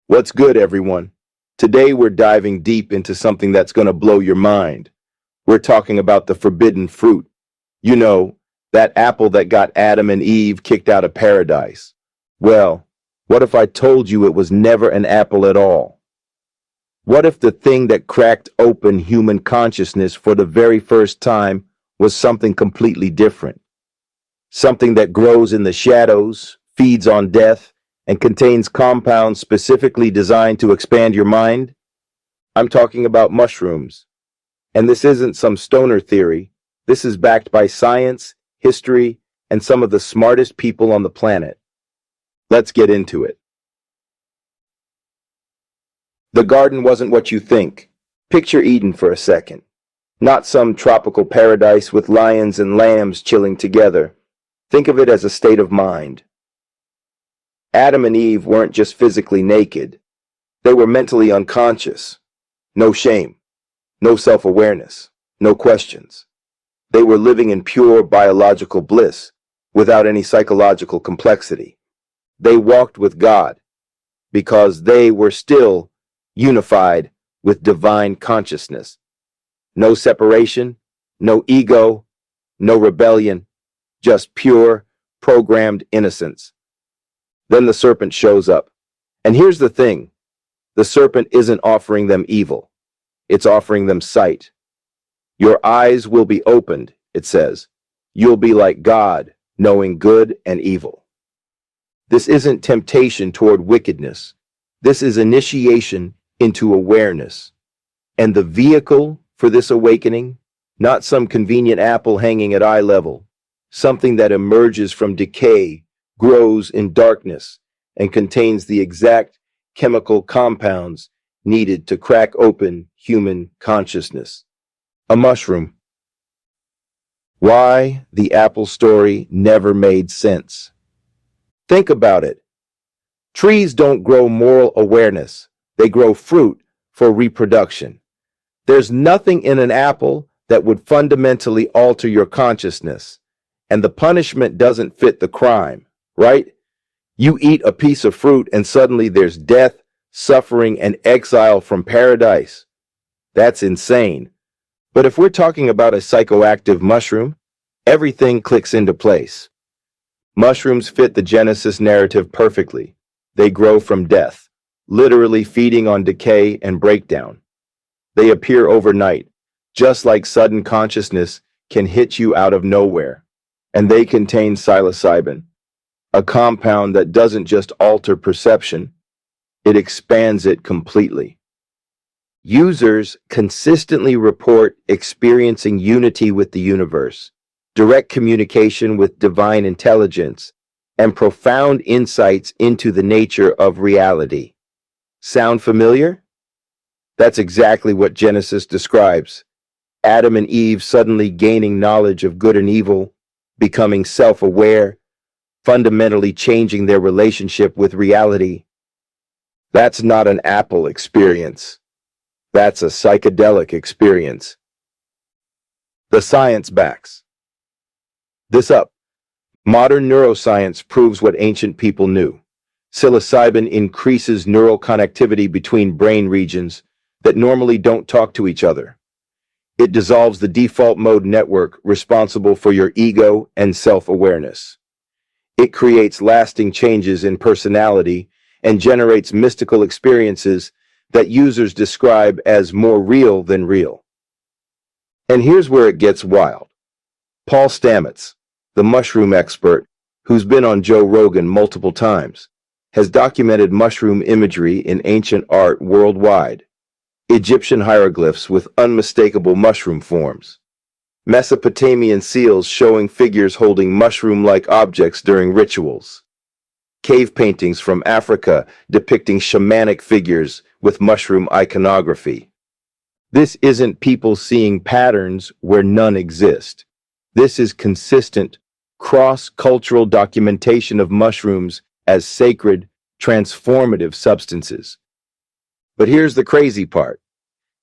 What's good, everyone? Today we're diving deep into something that's going to blow your mind. We're talking about the forbidden fruit. You know, that apple that got Adam and Eve kicked out of paradise. Well, what if I told you it was never an apple at all? What if the thing that cracked open human consciousness for the very first time was something completely different? Something that grows in the shadows, feeds on death, and contains compounds specifically designed to expand your mind? I'm talking about mushrooms. And this isn't some stoner theory. This is backed by science, history, and some of the smartest people on the planet. Let's get into it. The garden wasn't what you think. Picture Eden for a second. Not some tropical paradise with lions and lambs chilling together. Think of it as a state of mind. Adam and Eve weren't just physically naked. They were mentally unconscious. No shame, no self-awareness, no questions. They were living in pure biological bliss, without any psychological complexity. They walked with God, because they were still unified with divine consciousness. No separation, no ego, no rebellion, just pure, programmed innocence. Then the serpent shows up. And here's the thing. The serpent isn't offering them evil. It's offering them sight. Your eyes will be opened, it says. You'll be like God, knowing good and evil. This isn't temptation toward wickedness. This is initiation into awareness. And the vehicle for this awakening, not some convenient apple hanging at eye level, something that emerges from decay, grows in darkness, and contains the exact chemical compounds needed to crack open human consciousness. A mushroom. Why the apple story never made sense. Think about it. Trees don't grow moral awareness. They grow fruit for reproduction. There's nothing in an apple that would fundamentally alter your consciousness, and the punishment doesn't fit the crime. Right? You eat a piece of fruit and suddenly there's death, suffering, and exile from paradise. That's insane. But if we're talking about a psychoactive mushroom, everything clicks into place. Mushrooms fit the Genesis narrative perfectly. They grow from death, literally feeding on decay and breakdown. They appear overnight, just like sudden consciousness can hit you out of nowhere. And they contain psilocybin, a compound that doesn't just alter perception, it expands it completely. Users consistently report experiencing unity with the universe, direct communication with divine intelligence, and profound insights into the nature of reality. Sound familiar? That's exactly what Genesis describes. Adam and Eve suddenly gaining knowledge of good and evil, becoming self-aware, fundamentally changing their relationship with reality. That's not an apple experience. That's a psychedelic experience. The science backs this up. Modern neuroscience proves what ancient people knew. Psilocybin increases neural connectivity between brain regions that normally don't talk to each other. It dissolves the default mode network responsible for your ego and self-awareness. It creates lasting changes in personality and generates mystical experiences that users describe as more real than real. And here's where it gets wild. Paul Stamets, the mushroom expert, who's been on Joe Rogan multiple times, has documented mushroom imagery in ancient art worldwide. Egyptian hieroglyphs with unmistakable mushroom forms. Mesopotamian seals showing figures holding mushroom-like objects during rituals. Cave paintings from Africa depicting shamanic figures with mushroom iconography. This isn't people seeing patterns where none exist. This is consistent, cross-cultural documentation of mushrooms as sacred, transformative substances. But here's the crazy part.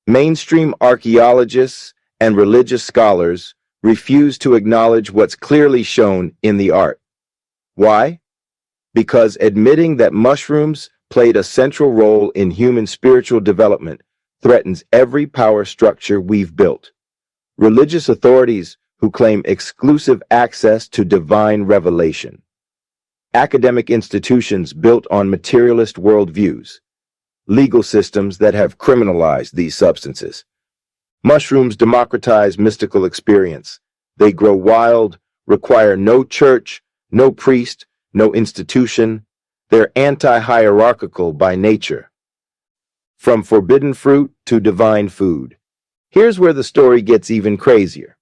Mainstream archaeologists and religious scholars refuse to acknowledge what's clearly shown in the art. Why? Because admitting that mushrooms played a central role in human spiritual development, threatens every power structure we've built. Religious authorities who claim exclusive access to divine revelation. Academic institutions built on materialist worldviews. Legal systems that have criminalized these substances. Mushrooms democratize mystical experience. They grow wild, require no church, no priest, no institution. They're anti-hierarchical by nature. From forbidden fruit to divine food. Here's where the story gets even crazier.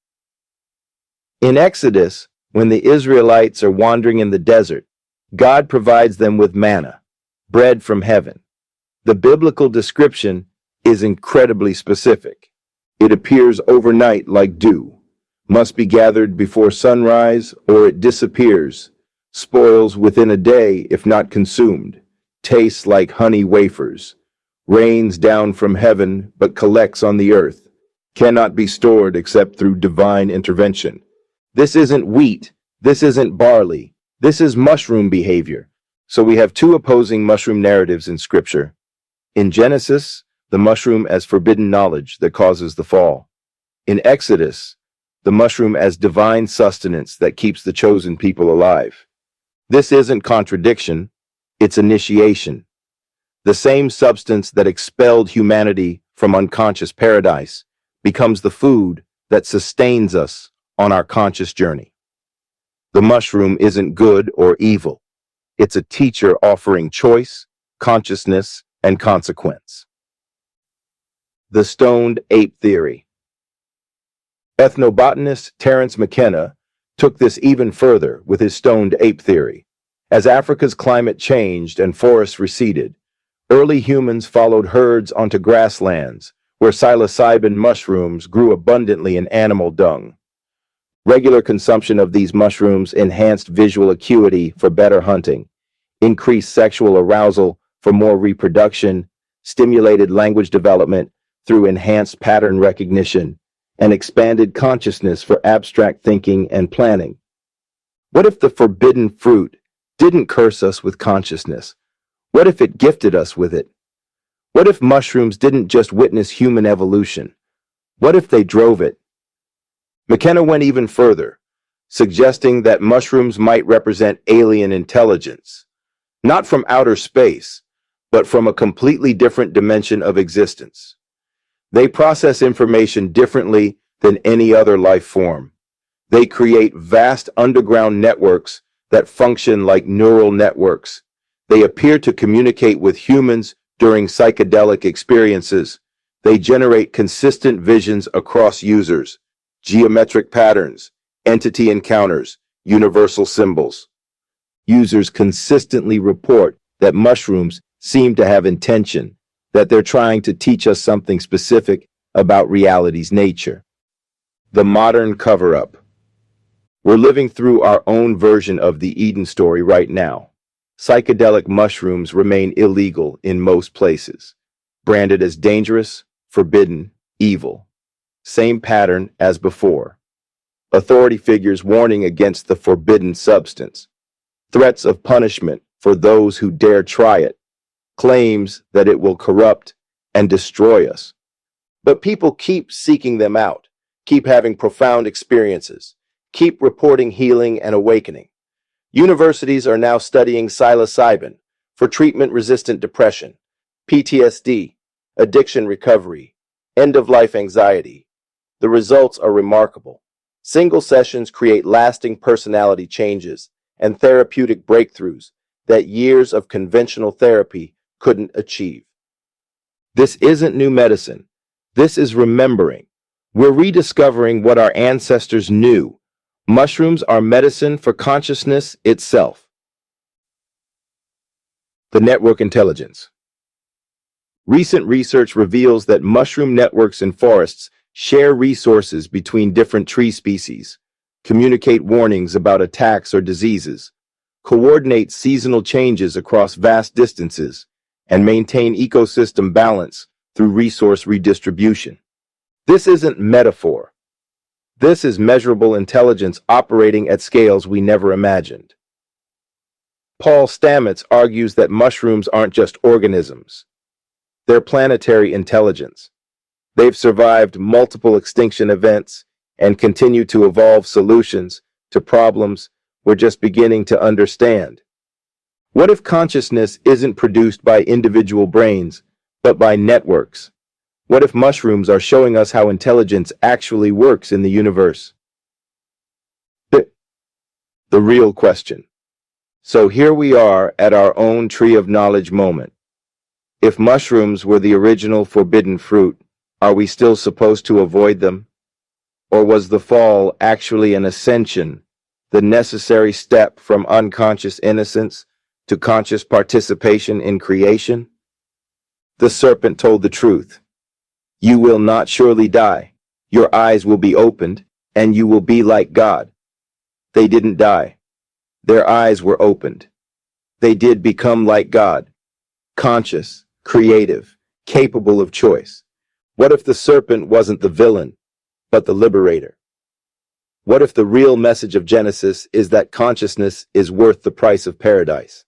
In Exodus, when the Israelites are wandering in the desert, God provides them with manna, bread from heaven. The biblical description is incredibly specific. It appears overnight like dew, must be gathered before sunrise, or it disappears, spoils within a day if not consumed, tastes like honey wafers, rains down from heaven but collects on the earth, cannot be stored except through divine intervention. This isn't wheat, this isn't barley, this is mushroom behavior. So we have two opposing mushroom narratives in Scripture. In Genesis, the mushroom as forbidden knowledge that causes the fall. In Exodus, the mushroom as divine sustenance that keeps the chosen people alive. This isn't contradiction, it's initiation. The same substance that expelled humanity from unconscious paradise becomes the food that sustains us on our conscious journey. The mushroom isn't good or evil. It's a teacher offering choice, consciousness, and consequence. The stoned ape theory. Ethnobotanist Terence McKenna took this even further with his stoned ape theory. As Africa's climate changed and forests receded, early humans followed herds onto grasslands where psilocybin mushrooms grew abundantly in animal dung. Regular consumption of these mushrooms enhanced visual acuity for better hunting, increased sexual arousal for more reproduction, stimulated language development through enhanced pattern recognition, and expanded consciousness for abstract thinking and planning. What if the forbidden fruit didn't curse us with consciousness? What if it gifted us with it? What if mushrooms didn't just witness human evolution? What if they drove it? McKenna went even further, suggesting that mushrooms might represent alien intelligence, not from outer space, but from a completely different dimension of existence. They process information differently than any other life form. They create vast underground networks that function like neural networks. They appear to communicate with humans during psychedelic experiences. They generate consistent visions across users, geometric patterns, entity encounters, universal symbols. Users consistently report that mushrooms seem to have intention, that they're trying to teach us something specific about reality's nature. The modern cover-up. We're living through our own version of the Eden story right now. Psychedelic mushrooms remain illegal in most places, branded as dangerous, forbidden, evil. Same pattern as before. Authority figures warning against the forbidden substance. Threats of punishment for those who dare try it. Claims that it will corrupt and destroy us. But people keep seeking them out, keep having profound experiences, keep reporting healing and awakening. Universities are now studying psilocybin for treatment-resistant depression, PTSD, addiction recovery, end-of-life anxiety. The results are remarkable. Single sessions create lasting personality changes and therapeutic breakthroughs that years of conventional therapy couldn't achieve. This isn't new medicine. This is remembering. We're rediscovering what our ancestors knew. Mushrooms are medicine for consciousness itself. The network intelligence. Recent research reveals that mushroom networks in forests share resources between different tree species, communicate warnings about attacks or diseases, coordinate seasonal changes across vast distances, and maintain ecosystem balance through resource redistribution. This isn't metaphor. This is measurable intelligence operating at scales we never imagined. Paul Stamets argues that mushrooms aren't just organisms. They're planetary intelligence. They've survived multiple extinction events and continue to evolve solutions to problems we're just beginning to understand. What if consciousness isn't produced by individual brains, but by networks? What if mushrooms are showing us how intelligence actually works in the universe? The real question. So here we are at our own tree of knowledge moment. If mushrooms were the original forbidden fruit, are we still supposed to avoid them? Or was the fall actually an ascension, the necessary step from unconscious innocence to conscious participation in creation? The serpent told the truth. You will not surely die. Your eyes will be opened, and you will be like God. They didn't die. Their eyes were opened. They did become like God, conscious, creative, capable of choice. What if the serpent wasn't the villain, but the liberator? What if the real message of Genesis is that consciousness is worth the price of paradise?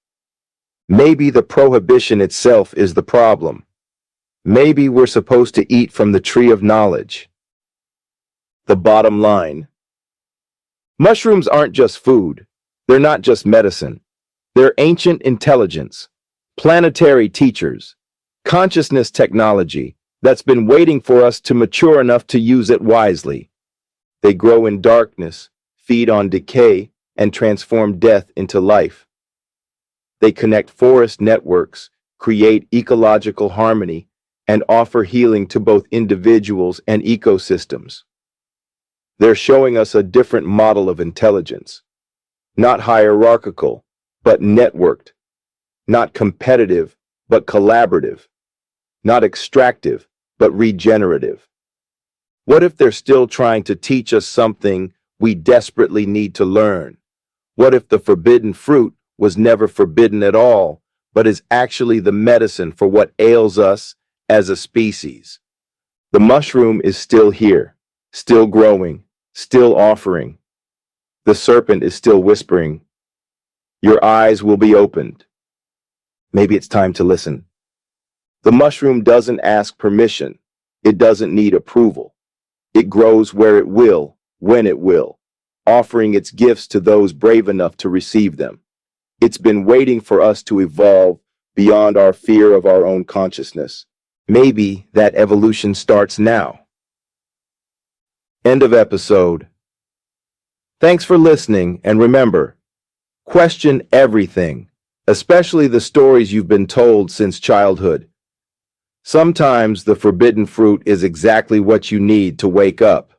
Maybe the prohibition itself is the problem. Maybe we're supposed to eat from the tree of knowledge. The bottom line. Mushrooms aren't just food. They're not just medicine. They're ancient intelligence, planetary teachers, consciousness technology that's been waiting for us to mature enough to use it wisely. They grow in darkness, feed on decay, and transform death into life. They connect forest networks, create ecological harmony, and offer healing to both individuals and ecosystems. They're showing us a different model of intelligence. Not hierarchical, but networked. Not competitive, but collaborative. Not extractive, but regenerative. What if they're still trying to teach us something we desperately need to learn? What if the forbidden fruit was never forbidden at all, but is actually the medicine for what ails us as a species? The mushroom is still here, still growing, still offering. The serpent is still whispering. Your eyes will be opened. Maybe it's time to listen. The mushroom doesn't ask permission. It doesn't need approval. It grows where it will, when it will, offering its gifts to those brave enough to receive them. It's been waiting for us to evolve beyond our fear of our own consciousness. Maybe that evolution starts now. End of episode. Thanks for listening, and remember, question everything, especially the stories you've been told since childhood. Sometimes the forbidden fruit is exactly what you need to wake up.